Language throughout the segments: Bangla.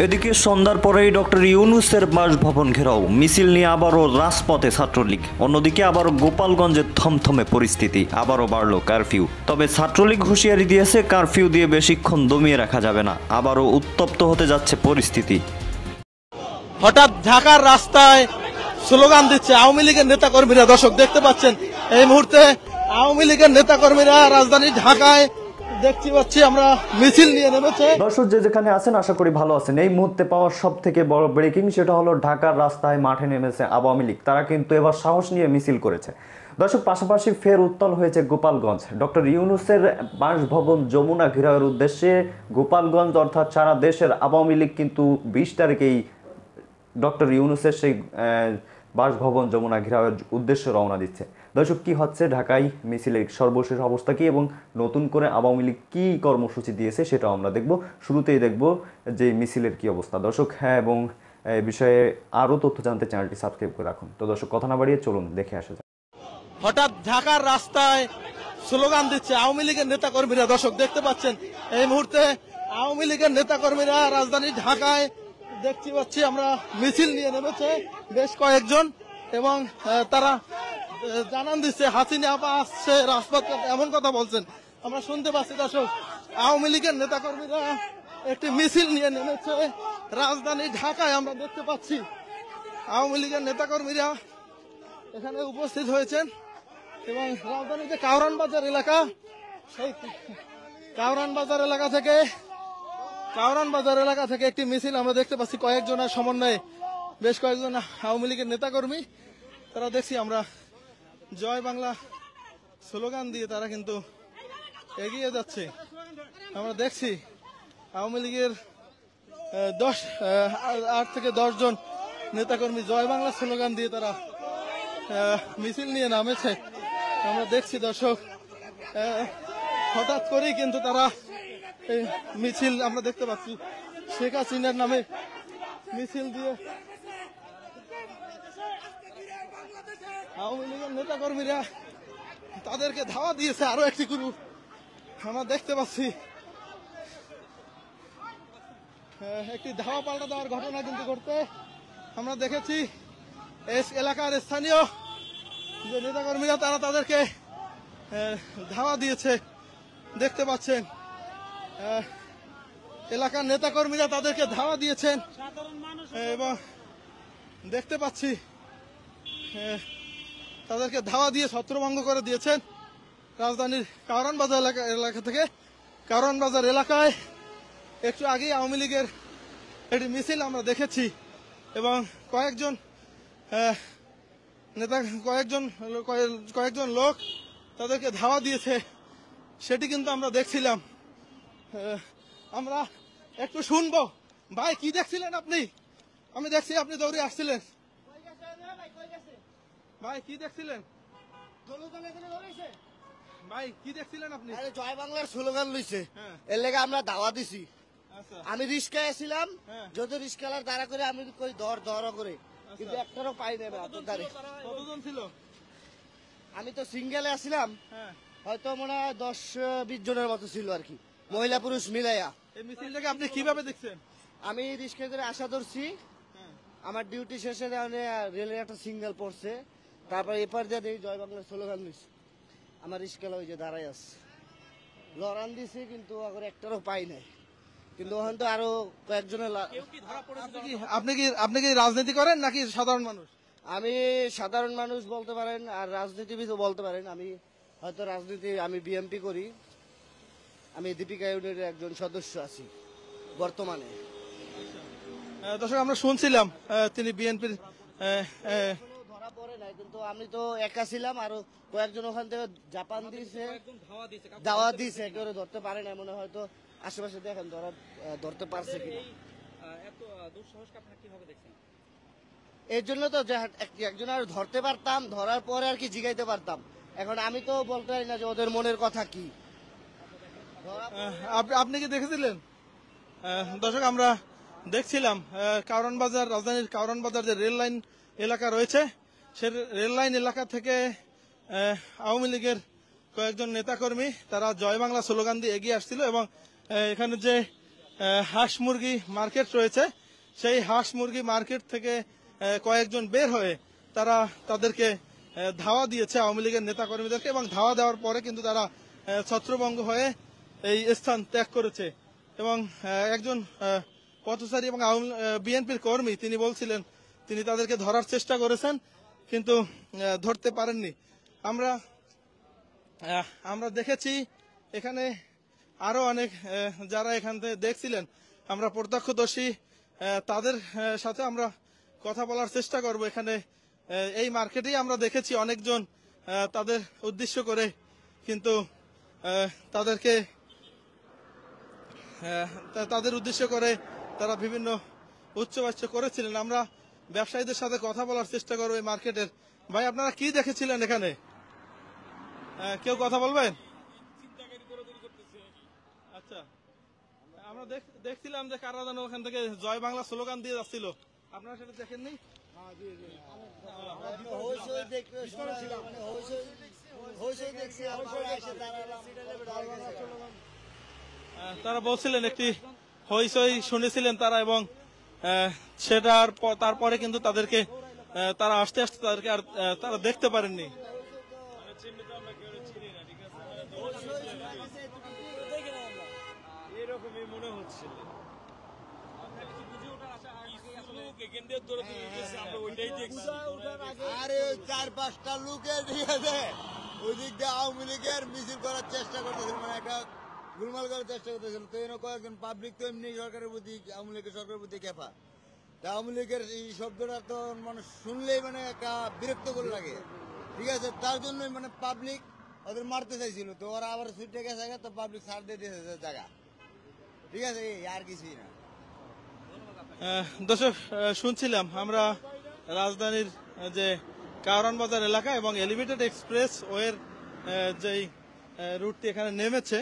এদিকে সন্ধ্যার পরেই ডক্টর ইউনূসের বাসভবন ঘেরাও, মিছিল নিয়ে আবারও রাজপথে ছাত্রলীগ। অন্যদিকে আবারও গোপালগঞ্জে থমথমে পরিস্থিতি, আবারও বাড়ল কারফিউ। তবে ছাত্রলীগ হুঁশিয়ারি দিয়েছে কারফিউ দিয়ে বেশিক্ষণ দমিয়ে রাখা যাবে না, আবারও উত্তপ্ত হতে যাচ্ছে পরিস্থিতি। হঠাৎ ঢাকার রাস্তায় স্লোগান দিচ্ছে আওয়ামী লীগের নেতাকর্মীরা। দর্শক দেখতে পাচ্ছেন এই মুহূর্তে আওয়ামী লীগের নেতাকর্মীরা রাজধানী ঢাকায় দেখতে পাচ্ছি আমরা মিছিল নিয়ে নেমেছে। দর্শক যে যেখানে আছেন আশা করি ভালো আছেন। এই মুহূর্তে পাওয়া সব থেকে বড় ব্রেকিং সেটা হলো ঢাকার রাস্তায় মাঠে নেমেছে আওয়ামী লীগ। তারা কিন্তু এবার সাহস নিয়ে মিছিল করেছে। দর্শক পাশাপাশি ফের উত্তাল হয়েছে গোপালগঞ্জ। ডক্টর ইউনূসের বাসভবন যমুনা ঘেরাওয়ের উদ্দেশ্যে গোপালগঞ্জ অর্থাৎ সারা দেশের আওয়ামী লীগ কিন্তু 20 তারিখেই ডক্টর ইউনূসের সেই বাসভবন যমুনা ঘেরাওয়ের উদ্দেশ্যে রওনা দিচ্ছে। দর্শক কি হচ্ছে ঢাকায় মিছিলের সর্বশেষ অবস্থা কি এবং নতুন করে আওয়ামী লীগ কী কর্মসূচি দিয়েছে সেটাও আমরা দেখব। শুরুতেই দেখব যে মিছিলের কি অবস্থা দর্শক। হ্যাঁ, এবং এই বিষয়ে আরও তথ্য জানতে চ্যানেলটি সাবস্ক্রাইব করে রাখুন। তো দর্শক কথা না বাড়িয়ে চলুন দেখে আসা যাক। হঠাৎ ঢাকার রাস্তায় স্লোগান দিচ্ছে আওয়ামী লীগের নেতাকর্মীরা। দর্শক দেখতে পাচ্ছেন এই মুহূর্তে আওয়ামী লীগের নেতাকর্মীরা রাজধানী ঢাকায় দেখতে পাচ্ছি আমরা মিছিল নিয়ে নেমেছে বেশ কয়েকজন, এবং তারা জানান দিচ্ছে হাসিনা আপা আসছে রাজপথ, এমন কথা বলছেন আমরা শুনতে পাচ্ছি। দর্শক আওয়ামী লীগের নেতাকর্মীরা একটি মিছিল নিয়ে নেমেছে রাজধানী ঢাকায়, আমরা দেখতে পাচ্ছি আওয়ামী লীগের নেতাকর্মীরা এখানে উপস্থিত হয়েছেন। এবং রাজধানীর যে কাউরান বাজার এলাকা, সেই কাউরান বাজার এলাকা থেকে একটি মিছিল আমরা দেখতে পাচ্ছি কয়েকজনের সমন্বয়ে, বেশ কয়েকজন আওয়ামী লীগের নেতাকর্মী। তারা দেখছি আমরা জয় বাংলা স্লোগান দিয়ে তারা কিন্তু এগিয়ে যাচ্ছে। আমরা দেখছি আওয়ামী লীগের 8 থেকে 10 জন নেতাকর্মী জয় বাংলা স্লোগান দিয়ে তারা মিছিল নিয়ে নামেছে। আমরা দেখছি দর্শক হঠাৎ করেই কিন্তু তারা এই মিছিল আমরা দেখতে পাচ্ছি শেখ হাসিনার নামে মিছিল দিয়ে আওয়ামী লীগের নেতাকর্মীরা তাদেরকে ধাওয়া দিয়েছে আরো একটি গ্রুপ। আমরা দেখতে পাচ্ছি একটি ধাওয়া পাল্টা দেওয়ার ঘটনা কিন্তু ঘটতে আমরা দেখেছি। এলাকার স্থানীয় যে নেতাকর্মীরা তারা তাদেরকে ধাওয়া দিয়েছে, দেখতে পাচ্ছেন এলাকার নেতাকর্মীরা তাদেরকে ধাওয়া দিয়েছেন এবং দেখতে পাচ্ছি তাদেরকে ধাওয়া দিয়ে ছত্রভঙ্গ করে দিয়েছেন রাজধানীর কারওয়ান বাজার এলাকা থেকে। কারওয়ান বাজার এলাকায় একটু আগেই আওয়ামী লীগের একটি মিছিল আমরা দেখেছি এবং কয়েকজন লোক তাদেরকে ধাওয়া দিয়েছে, সেটি কিন্তু আমরা দেখছিলাম। আমরা একটু শুনবো। ভাই কি দেখছিলেন আপনি? আমি দেখছি আপনি দৌড়ে আসছিলেন। ভাই কি দেখছিলেন? ভাই কি দেখছিলেন আপনি? জয় বাংলার স্লোগান লইছে, এর লেগে আমরা দাওয়া দিছি। আমি রিস্কায় ছিলাম, যত রিস্কালার দাঁড়া করে আমি কই ধর করে, কিন্তু একটারও পাই না। কতজন ছিল? আমি তো সিঙ্গেলে আসছিলাম, হয়তো মনে হয় 10-20 জনের মতো ছিল আর কি, মহিলা পুরুষ মিলাইয়া। এই মিছিলটাকে আপনি কিভাবে দেখছেন? আমি রিস্কা করে আশা ধরছি, আমার ডিউটি শেষে রেলের একটা সিগন্যাল পড়ছে, তারপর এপার দিয়ে দেখি জয় বাংলার স্লোগান দিচ্ছে। আমার রিস্কালা ওই যে দাঁড়াই আছে, লড়ান দিছি কিন্তু আবার একটারও পাই নাই। কিন্তু ওখান তো আরো কয়েকজনের। আপনি কি রাজনীতি করেন নাকি সাধারণ মানুষ? আমি সাধারণ মানুষ বলতে পারেন, আর রাজনীতিবিদও বলতে পারেন। আমি হয়তো আমি বিএমপি করি, আমি দীপিকা ইউনিয়নের একজন সদস্য আছি বর্তমানে। দর্শক আমরা শুনছিলাম তিনি বিএনপির ধরা পড়ে নাই, কিন্তু আমি তো একা ছিলাম, আরো কয়েকজন ওখান থেকে জাপান দিয়েছে, দাওয়া দিয়েছে, একেবারে ধরতে পারে না মনে, হয়তো আশেপাশে দেখেন ধরতে পারছে কিনা। এর জন্য তো একজন আর ধরতে পারতাম, ধরার পরে আর কি জিগাইতে পারতাম। এখন আমি তো বলতে পারি না যে ওদের মনের কথা কি। আপনি কি দেখেছিলেন? দর্শক আমরা দেখছিলাম কারওয়ান বাজার, রাজধানীর কারওয়ান বাজার যে রেল লাইন এলাকা রয়েছে, সে রেল লাইন এলাকা থেকে আওয়ামী লীগের কয়েকজন নেতাকর্মী তারা জয় বাংলা স্লোগান দিয়ে এগিয়ে আসছিল এবং এখানে যে হাঁস মুরগি মার্কেট রয়েছে, সেই হাঁস মুরগি মার্কেট থেকে কয়েকজন বের হয়ে তারা তাদেরকে ধাওয়া দিয়েছে আওয়ামী লীগের নেতা কর্মীদেরকে, এবং ধাওয়া দেওয়ার পরে কিন্তু তারা ছত্রভঙ্গ হয়ে এই স্থান ত্যাগ করেছে। এবং একজন পথচারী এবং বিএনপির কর্মী তিনি বলছিলেন তিনি তাদেরকে ধরার চেষ্টা করেছেন, কিন্তু ধরতে পারেননি। আমরা দেখেছি এখানে আরো অনেক যারা এখান থেকে দেখছিলেন, আমরা প্রত্যক্ষদর্শী, তাদের সাথে আমরা কথা বলার চেষ্টা করব। এখানে এই মার্কেটেই আমরা দেখেছি অনেকজন তাদের উদ্দেশ্য করে কিন্তু তাদের উদ্দেশ্য করে তারা বিভিন্ন উচ্চবাচ্য করেছিলেন। আমরা ব্যবসায়ীদের সাথে কথা বলার চেষ্টা করবো এই মার্কেটের। ভাই, আপনারা কি দেখেছিলেন এখানে? কেউ কথা বলবেন? আচ্ছা, আমরা দেখছিলাম যে কারা যেন ওখান থেকে জয় বাংলা স্লোগান দিয়ে যাচ্ছিল, আপনারা সেটা দেখেননি? তারা বলছিলেন একটি হইচই শুনেছিলেন তারা, এবং তারপরে কিন্তু তাদেরকে তারা আস্তে আস্তে তাদেরকে আর তারা দেখতে পারেননি। এরকমই মনে হচ্ছিল। আরে 4-5টা লোকের ঠিক আছে ওই দিক দিয়ে আওয়ামী লীগের মিছিল করার চেষ্টা করতেছিল, মানে একটা গোলমাল করার চেষ্টা করতেছিল। তো এরকম কয়েকজন পাবলিক তো এমনি সরকারের প্রতি, আওয়ামী লীগের সরকারের প্রতি কেফা। তা আওয়ামী লীগের এই শব্দটা তো মানুষ শুনলেই মানে একটা বিরক্ত করে লাগে, ঠিক আছে। তার জন্যই মানে পাবলিক ওদের মারতে চাইছিল, তো ওরা আবার ছুটে গেছে, তো পাবলিক ছাড় দিয়ে দিয়েছে জায়গা, ঠিক আছে, আর কিছুই না। দর্শক, শুনছিলাম আমরা রাজধানীর যে কারওয়ান বাজার এলাকা এবং এলিভেটেড এক্সপ্রেস ওয়ের যেই রুটটি এখানে নেমেছে,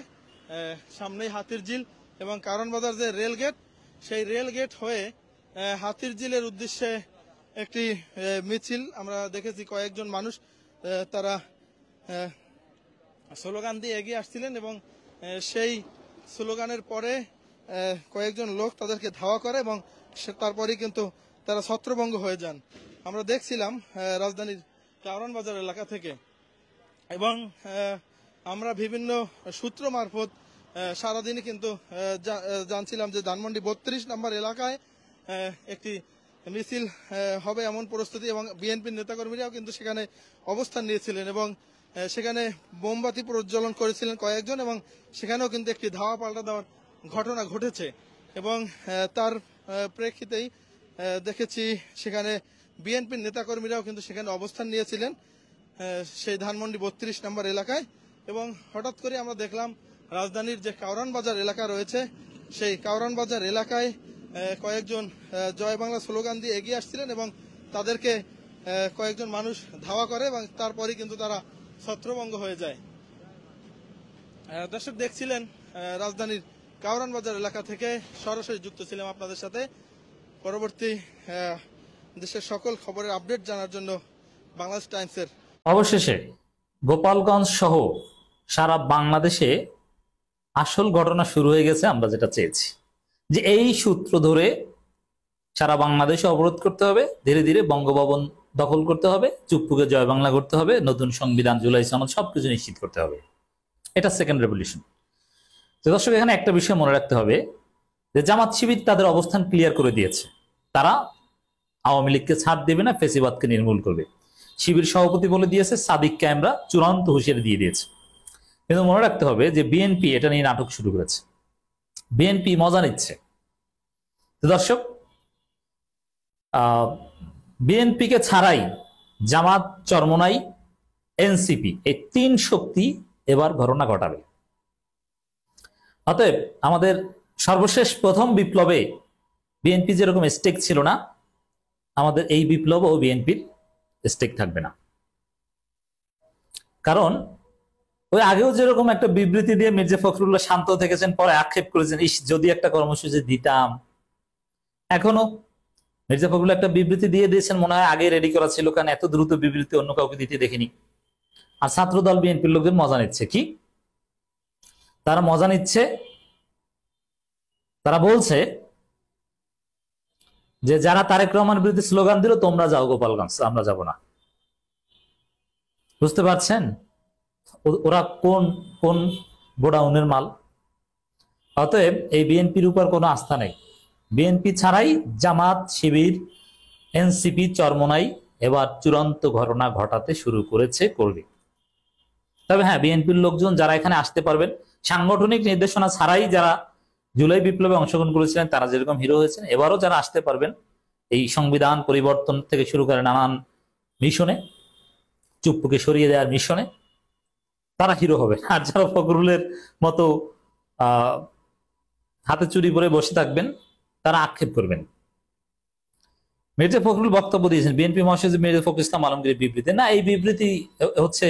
সামনেই হাতিরঝিল এবং কারওয়ান বাজার যে রেল গেট, সেই রেল গেট হয়ে হাতিরঝিলের উদ্দেশ্যে একটি মিছিল আমরা দেখেছি। কয়েকজন মানুষ তারা স্লোগান দিয়ে এগিয়ে আসছিলেন, এবং সেই স্লোগানের পরে কয়েকজন লোক তাদেরকে ধাওয়া করে এবং তারপরেই কিন্তু তারা ছত্রভঙ্গ হয়ে যান। আমরা দেখছিলাম রাজধানীর কারওয়ান বাজার এলাকা থেকে, এবং আমরা বিভিন্ন সূত্র মারফত সারাদিনই কিন্তু জানছিলাম যে ধানমন্ডি 32 নম্বর এলাকায় একটি মিছিল হবে এমন প্রস্তুতি, এবং বিএনপির নেতাকর্মীরাও কিন্তু সেখানে অবস্থান নিয়েছিলেন এবং সেখানে মোমবাতি প্রজ্বলন করেছিলেন কয়েকজন, এবং সেখানেও কিন্তু একটি ধাওয়া পাল্টা দেওয়ার ঘটনা ঘটেছে। এবং তার প্রেক্ষিতেই দেখেছি সেখানে বিএনপির নেতাকর্মীরাও কিন্তু সেখানে অবস্থান নিয়েছিলেন সেই ধানমন্ডি 32 নম্বর এলাকায়। এবং হঠাৎ করে আমরা দেখলাম রাজধানীর যে কারওয়ান বাজার এলাকা রয়েছে, সেই কারওয়ান বাজার এলাকায় কয়েকজন জয় বাংলা স্লোগান দিয়ে এগিয়ে আসছিলেন, এবং তাদেরকে কয়েকজন মানুষ ধাওয়া করে, এবং তারপরেই কিন্তু তারা ছত্রভঙ্গ হয়ে যায়। দর্শক, দেখছিলেন রাজধানীর কারওয়ান বাজার এলাকা থেকে সরাসরি যুক্ত ছিলাম আপনাদের সাথে। পরবর্তী দেশের সকল খবরের আপডেট জানার জন্য বাংলাদেশ টাইমসের। অবশেষে গোপালগঞ্জ সহ সারা বাংলাদেশে আসল ঘটনা শুরু হয়ে গেছে। আমরা যেটা চেয়েছি যে এই সূত্র ধরে সারা বাংলাদেশে অবরোধ করতে হবে, ধীরে ধীরে বঙ্গভবন দখল করতে হবে, চুপপুকে জয় বাংলা করতে হবে, নতুন সংবিধান, জুলাই সনদ সবকিছু নিশ্চিত করতে হবে। এটা সেকেন্ড রেভলিউশন। তো দর্শক, এখানে একটা বিষয় মনে রাখতে হবে যে জামাত শিবির তাদের অবস্থান ক্লিয়ার করে দিয়েছে, তারা আওয়ামী লীগকে ছাড় দেবে না, ফেসিবাদকে নির্মূল করবে। শিবির সভাপতি বলে দিয়েছে, সাদিককে আমরা চূড়ান্ত হুঁশিয়ারি দিয়ে দিয়েছে। কিন্তু মনে রাখতে হবে যে বিএনপি এটা নিয়ে নাটক শুরু করেছে, বিএনপি মজা নিচ্ছে। তো দর্শক, বিএনপিকে ছাড়াই জামাত, চরমোনাই, এনসিপি এই তিন শক্তি এবার ঘটনা ঘটাবে। অতএব আমাদের সর্বশেষ প্রথম বিপ্লবে বিএনপি যেরকম স্টেক ছিল না, আমাদের এই বিপ্লব ও বিএনপির স্টেক থাকবে না। কারণ ওই আগেও যেরকম একটা বিবৃতি দিয়ে মির্জা ফখরুল্লাহ শান্ত থেকেছেন, পরে আক্ষেপ করেছেন, ইস যদি একটা কর্মসূচি দিতাম। এখনো মির্জা ফখরুল্লাহ একটা বিবৃতি দিয়ে দিয়েছেন, মনে হয় আগে রেডি করা ছিল, কারণ এত দ্রুত বিবৃতি অন্য কাউকে দিতে দেখিনি। আর ছাত্র দল বিএনপির লোকদের মজা নিচ্ছে কি? তারা মজা নিচ্ছে তারা বলছে যে যারা তারেক রহমানের বিরুদ্ধে স্লোগান দিল তোমরা যাও গোপালগঞ্জ, আমরা যাব না। বুঝতে পারছেন ওরা কোন কোন গোডাউনের মাল? অতএব এই বিএনপির উপর কোনো আস্থা নেই। বিএনপি ছাড়াই জামাত, শিবির, এনসিপি, চরমোনাই এবার চূড়ান্ত ঘটনা ঘটাতে শুরু করেছে, করবে। তবে হ্যাঁ, বিএনপির লোকজন যারা এখানে আসতে পারবেন, সাংগঠনিক নির্দেশনা ছাড়াই যারা জুলাই বিপ্লবে অংশগ্রহণ করেছিলেন তারা যেরকম হিরো হয়েছেন, এবারও যারা আসতে পারবেন এই সংবিধান পরিবর্তন থেকে শুরু করে নানান মিশনে, চুপ্পুকে সরিয়ে দেওয়ার মিশনে, তারা হিরো হবে। আর যারা ফখরুলের মতো হাতে চুরি পরে বসে থাকবেন তারা আক্ষেপ করবেন। মির্জা ফখরুল বক্তব্য দিয়েছেন বিএনপি মহাসচিব মির্জা ফখরুল ইসলাম আলমগীরের বিবৃতি। না, এই বিবৃতি হচ্ছে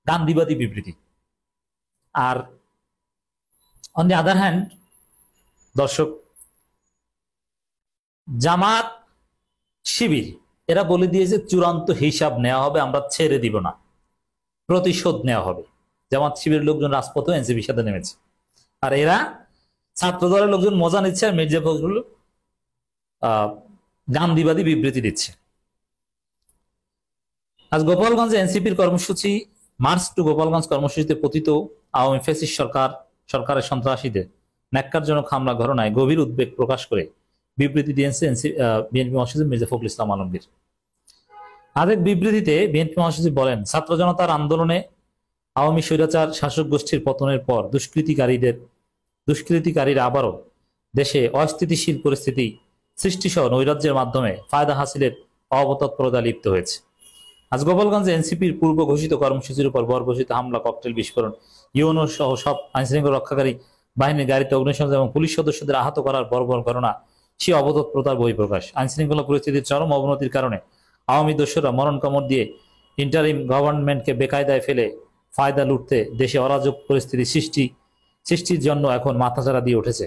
গান্ধীবাদী বিবৃতি। আর অন দি আদার হ্যান্ড দর্শক, জামাত, শিবির এরা বলে দিয়েছে চূড়ান্ত হিসাব নেওয়া হবে, আমরা ছেড়ে দিব না, প্রতিশোধ নেওয়া হবে। জামাত শিবির লোকজন রাজপথে এনসিপির সাথে নেমেছে, আর এরা ছাত্র দলের লোকজন মজা নিচ্ছে, আর মির্জা ফখরুল গান্ধীবাদী বিবৃতি দিচ্ছে। আজ গোপালগঞ্জে এনসিপির কর্মসূচি, মার্চ টু গোপালগঞ্জ কর্মসূচিতে পতিত আওয়ামী ফ্যাসিস্ট সরকারের সন্ত্রাসীদের ন্যাক্কারজনক হামলা ঘটনায় গভীর উদ্বেগ প্রকাশ করে বিবৃতি দিয়েছে বিএনপি মহাসচিব মির্জা ফখরুল ইসলাম আলমগীর। আরেক বিবৃতিতে বিএনপি মহাসচিব বলেন, ছাত্র জনতার আন্দোলনে আওয়ামী স্বৈরাচার শাসক গোষ্ঠীর পতনের পর দুষ্কৃতিকারীরা আবারও দেশে অস্থিতিশীল পরিস্থিতি সৃষ্টিসহ নৈরাজ্যের মাধ্যমে ফায়দা হাসিলের অবতৎপরতা লিপ্ত হয়েছে। আজ গোপালগঞ্জে এনসিপির পূর্ব ঘোষিত কর্মসূচির উপর বর্বরচিত হামলা, ককটেল বিস্ফোরণ, ইউনো সহ সব আইনশৃঙ্খলা রক্ষাকারী বাহিনীর গাড়িতে অগ্নিসংযোগ এবং পুলিশ সদস্যদের আহত করার বর্বর ঘটনা সে অবতৎপরতার বহিঃপ্রকাশ। আইনশৃঙ্খলা পরিস্থিতির চরম অবনতির কারণে আওয়ামী দস্যুরা মরণ কামড় দিয়ে ইন্টারিম গভর্নমেন্টকে বেকায়দায় ফেলে ফায়দা লুটতে দেশে অরাজক পরিস্থিতি সৃষ্টির জন্য এখন মাথাচাড়া দিয়ে উঠেছে।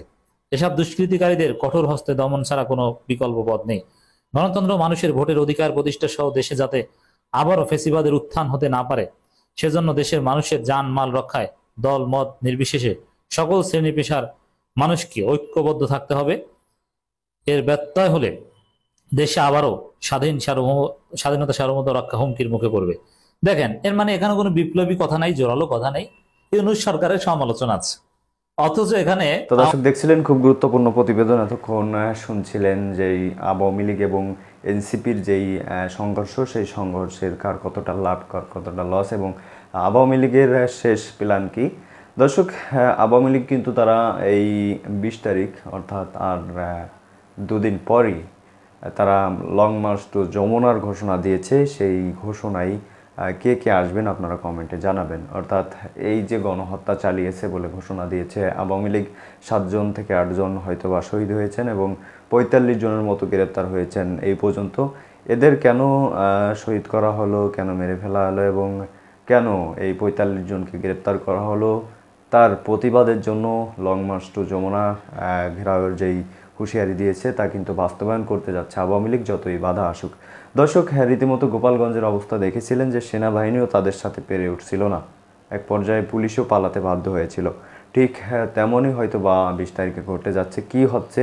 এসব দুষ্কৃতিকারীদের কঠোর হস্তে দমন ছাড়া কোনো বিকল্প পথ নেই। গণতন্ত্র, মানুষের ভোটের অধিকার প্রতিষ্ঠা সহ দেশে যাতে আবারও ফেসিবাদের উত্থান হতে না পারে, সেজন্য দেশের মানুষের জান মাল রক্ষায় দল মত নির্বিশেষে সকল শ্রেণী পেশার মানুষকে ঐক্যবদ্ধ থাকতে হবে। এর ব্যত্যয় হলে দেশে আবারও স্বাধীনতা সার্বভৌমত্ব রক্ষা হুমকির মুখে পড়বে। দেখেন, এর মানে এখানে কোনো বিপ্লবী কথা নাই, জোরালো কথা নেই, ইউনূস সরকারের সমালোচনা আছে। অথচ এখানে তো দর্শক দেখছিলেন খুব গুরুত্বপূর্ণ প্রতিবেদন। এতক্ষণ শুনছিলেন যেই আওয়ামী লীগ এবং এনসিপির যেই সংঘর্ষ, সেই সংঘর্ষের কার কতটা লাভ, কার কতটা লস, এবং আওয়ামী লীগের শেষ প্ল্যান কি। দর্শক, আওয়ামী লীগ কিন্তু তারা এই 20 তারিখ অর্থাৎ আর দুদিন পরই তারা লং মার্চ টু যমুনার ঘোষণা দিয়েছে। সেই ঘোষণায় কে কে আসবেন আপনারা কমেন্টে জানাবেন। অর্থাৎ এই যে গণহত্যা চালিয়েছে বলে ঘোষণা দিয়েছে আওয়ামী লীগ, 7 জন থেকে 8 জন হয়তোবা শহীদ হয়েছেন এবং 45 জনের মতো গ্রেপ্তার হয়েছেন এই পর্যন্ত। এদের কেন শহীদ করা হলো, কেন মেরে ফেলা হলো এবং কেন এই 45 জনকে গ্রেপ্তার করা হলো, তার প্রতিবাদের জন্য লং মার্চ টু যমুনা ঘেরাওয়ের যেই হুঁশিয়ারি দিয়েছে তা কিন্তু বাস্তবায়ন করতে যাচ্ছে আওয়ামী লীগ, যতই বাধা আসুক। দর্শক, রীতিমতো গোপালগঞ্জের অবস্থা দেখেছিলেন যে সেনাবাহিনীও তাদের সাথে পেরে উঠছিল না, এক পর্যায়ে পুলিশও পালাতে বাধ্য হয়েছিল। ঠিক তেমনই হয়তো বা 20 তারিখে ঘটতে যাচ্ছে। কি হচ্ছে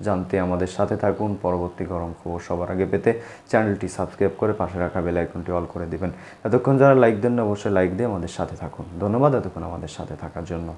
জানতে আমাদের সাথে থাকুন। পরবর্তী গরম খবর সবার আগে পেতে চ্যানেলটি সাবস্ক্রাইব করে পাশে রাখা বেল আইকনটি অল করে দিবেন। এতক্ষণ যারা লাইক দেন না, অবশ্যই লাইক দিয়ে আমাদের সাথে থাকুন। ধন্যবাদ এতক্ষণ আমাদের সাথে থাকার জন্য।